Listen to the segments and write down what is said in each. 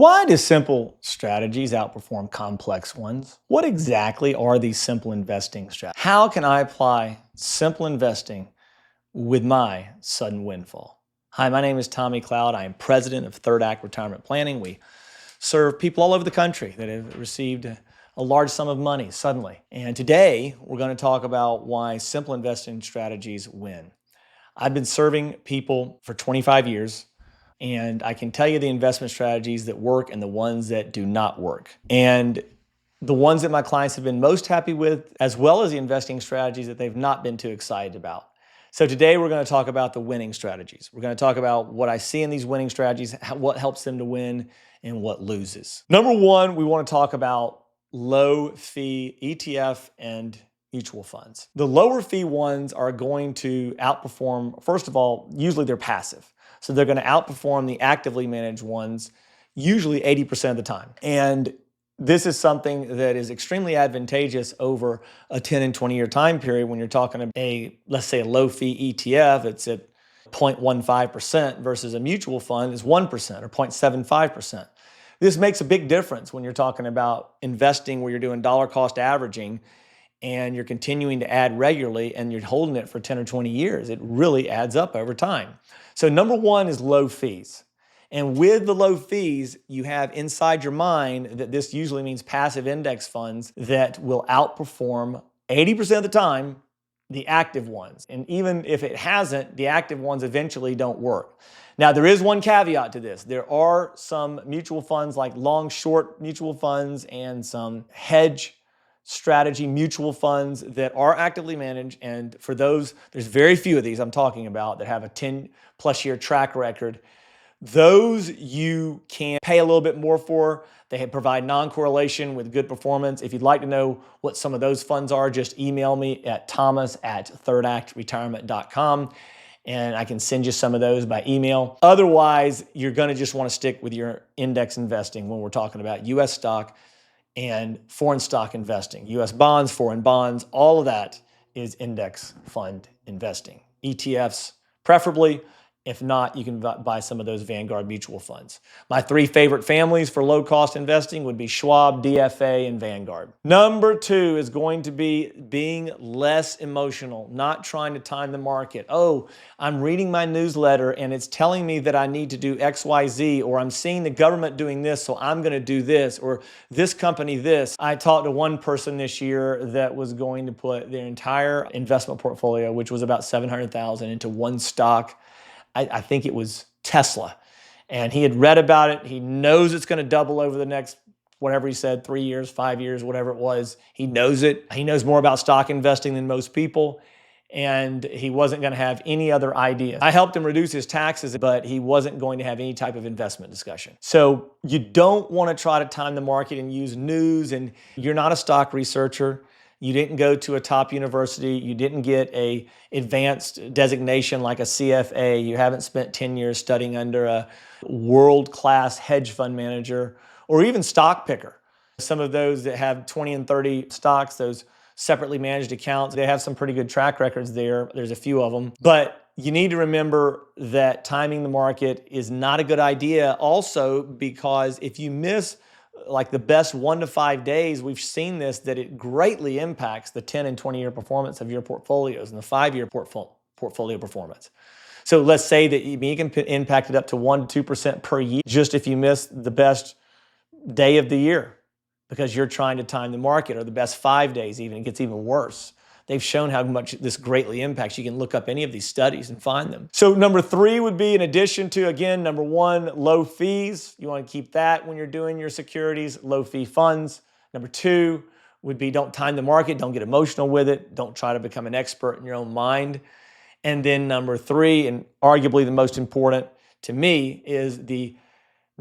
Why do simple strategies outperform complex ones? What exactly are these simple investing strategies? How can I apply simple investing with my sudden windfall? Hi, my name is Tommy Cloud. I am president of Third Act Retirement Planning. We serve people all over the country that have received a large sum of money suddenly. And today we're going to talk about why simple investing strategies win. I've been serving people for 25 years. And I can tell you the investment strategies that work and the ones that do not work. And the ones that my clients have been most happy with, as well as the investing strategies that they've not been too excited about. So today we're going to talk about the winning strategies. We're going to talk about what I see in these winning strategies, what helps them to win, and what loses. Number one, we want to talk about low fee ETF and mutual funds. The lower fee ones are going to outperform, first of all, usually they're passive. So they're going to outperform the actively managed ones, usually 80% of the time. And this is something that is extremely advantageous over a 10 and 20 year time period when you're talking about let's say a low fee ETF, it's at 0.15% versus a mutual fund is 1% or 0.75%. This makes a big difference when you're talking about investing where you're doing dollar cost averaging and you're continuing to add regularly and you're holding it for 10 or 20 years. It really adds up over time. So number one is low fees. And with the low fees, you have inside your mind that this usually means passive index funds that will outperform 80% of the time the active ones. And even if it hasn't, the active ones eventually don't work. Now, there is one caveat to this. There are some mutual funds like long-short mutual funds and some hedge strategy mutual funds that are actively managed. And for those, there's very few of these I'm talking about that have a 10 plus year track record. Those you can pay a little bit more for. They provide non-correlation with good performance. If you'd like to know what some of those funds are, just email me at thomas@thirdactretirement.com and I can send you some of those by email. Otherwise, you're going to just want to stick with your index investing when we're talking about US stock and foreign stock investing. US bonds, foreign bonds, all of that is index fund investing. ETFs, preferably. If not, you can buy some of those Vanguard mutual funds. My three favorite families for low-cost investing would be Schwab, DFA, and Vanguard. Number two is going to be being less emotional, not trying to time the market. Oh, I'm reading my newsletter and it's telling me that I need to do X, Y, Z, or I'm seeing the government doing this, so I'm going to do this, or this company this. I talked to one person this year that was going to put their entire investment portfolio, which was about $700,000, into one stock. I think it was Tesla. And he had read about it. He knows it's going to double over the next, whatever he said, 3 years, 5 years, whatever it was. He knows it. He knows more about stock investing than most people. And he wasn't going to have any other idea. I helped him reduce his taxes, but he wasn't going to have any type of investment discussion. So you don't want to try to time the market and use news. And you're not a stock researcher. You didn't go to a top university. You didn't get an advanced designation like a CFA. You haven't spent 10 years studying under a world-class hedge fund manager or even stock picker. Some of those that have 20 and 30 stocks, those separately managed accounts, they have some pretty good track records there. There's a few of them. But you need to remember that timing the market is not a good idea also because if you miss like the best 1 to 5 days, we've seen this, that it greatly impacts the 10 and 20 year performance of your portfolios and the 5-year portfolio performance. So let's say that you can impact it up to 1 to 2% per year just if you miss the best day of the year because you're trying to time the market, or the best 5 days even. It gets even worse. They've shown how much this greatly impacts. You can look up any of these studies and find them. So number three would be, in addition to, again, number one, low fees. You want to keep that when you're doing your securities, low fee funds. Number two would be don't time the market. Don't get emotional with it. Don't try to become an expert in your own mind. And then number three, and arguably the most important to me, is the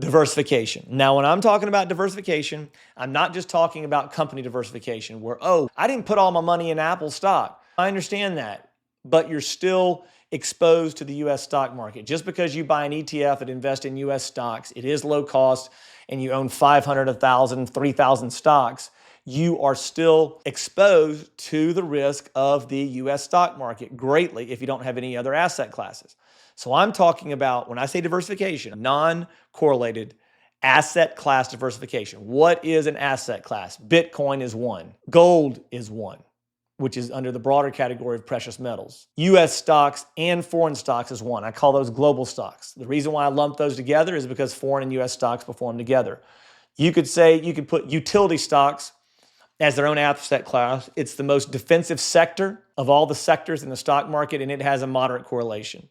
diversification. Now, when I'm talking about diversification, I'm not just talking about company diversification where, oh, I didn't put all my money in Apple stock. I understand that, but you're still exposed to the US stock market. Just because you buy an ETF that invests in US stocks, it is low cost, and you own 500, 1,000, 3,000 stocks, you are still exposed to the risk of the US stock market greatly if you don't have any other asset classes. So I'm talking about, when I say diversification, non-correlated Asset class diversification. What is an asset class? Bitcoin is one. Gold is one, which is under the broader category of precious metals. US stocks and foreign stocks is one. I call those global stocks. The reason why I lump those together is because foreign and US stocks perform together. You could put utility stocks as their own asset class. It's the most defensive sector of all the sectors in the stock market, and it has a moderate correlation.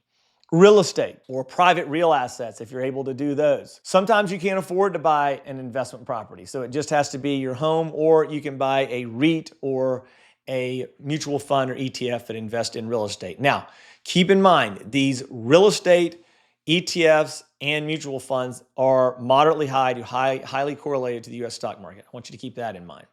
Real estate or private real assets, if you're able to do those. Sometimes you can't afford to buy an investment property, so it just has to be your home, or you can buy a REIT or a mutual fund or ETF that invest in real estate. Now, keep in mind, these real estate ETFs and mutual funds are moderately high to highly correlated to the US stock market. I want you to keep that in mind.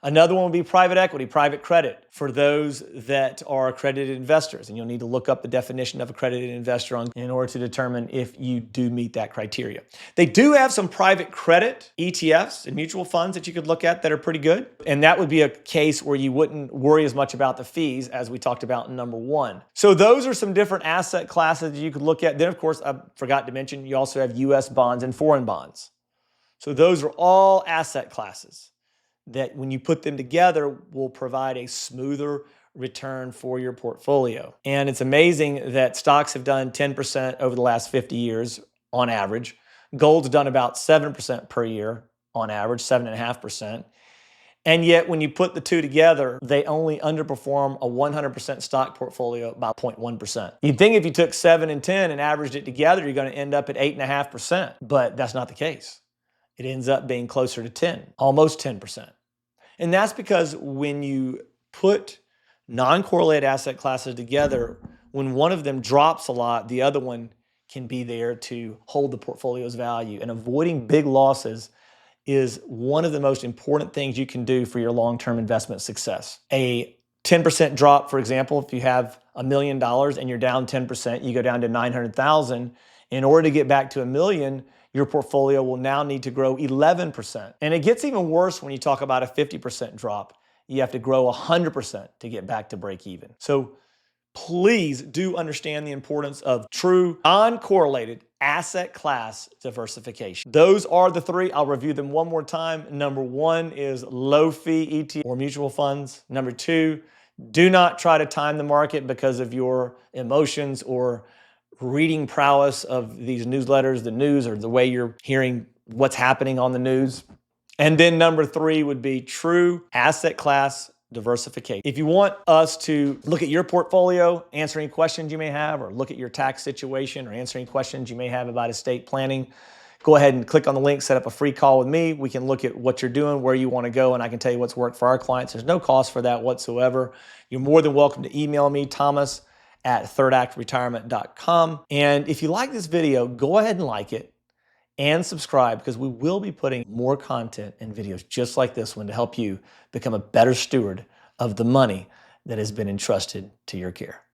Another one would be private equity, private credit for those that are accredited investors. And you'll need to look up the definition of accredited investor in order to determine if you do meet that criteria. They do have some private credit ETFs and mutual funds that you could look at that are pretty good. And that would be a case where you wouldn't worry as much about the fees as we talked about in number one. So those are some different asset classes that you could look at. Then, of course, I forgot to mention, you also have US bonds and foreign bonds. So those are all asset classes that when you put them together will provide a smoother return for your portfolio. And it's amazing that stocks have done 10% over the last 50 years on average. Gold's done about 7% per year on average, 7.5%. And yet when you put the two together, they only underperform a 100% stock portfolio by 0.1%. You'd think if you took 7 and 10 and averaged it together, you're going to end up at 8.5%, but that's not the case. It ends up being closer to 10, almost 10%. And that's because when you put non-correlated asset classes together, when one of them drops a lot, the other one can be there to hold the portfolio's value. And avoiding big losses is one of the most important things you can do for your long-term investment success. A 10% drop, for example, if you have $1 million and you're down 10%, you go down to 900,000. In order to get back to $1 million, your portfolio will now need to grow 11%. And it gets even worse when you talk about a 50% drop. You have to grow 100% to get back to break even. So please do understand the importance of true non-correlated asset class diversification. Those are the three. I'll review them one more time. Number one is low fee ETF or mutual funds. Number two, do not try to time the market because of your emotions or reading prowess of these newsletters, the news, or the way you're hearing what's happening on the news. And then number three would be true asset class diversification. If you want us to look at your portfolio, answer any questions you may have, or look at your tax situation, or answer any questions you may have about estate planning, go ahead and click on the link, set up a free call with me. We can look at what you're doing, where you want to go, and I can tell you what's worked for our clients. There's no cost for that whatsoever. You're more than welcome to email me, thomas@thirdactretirement.com. And if you like this video, go ahead and like it and subscribe, because we will be putting more content and videos just like this one to help you become a better steward of the money that has been entrusted to your care.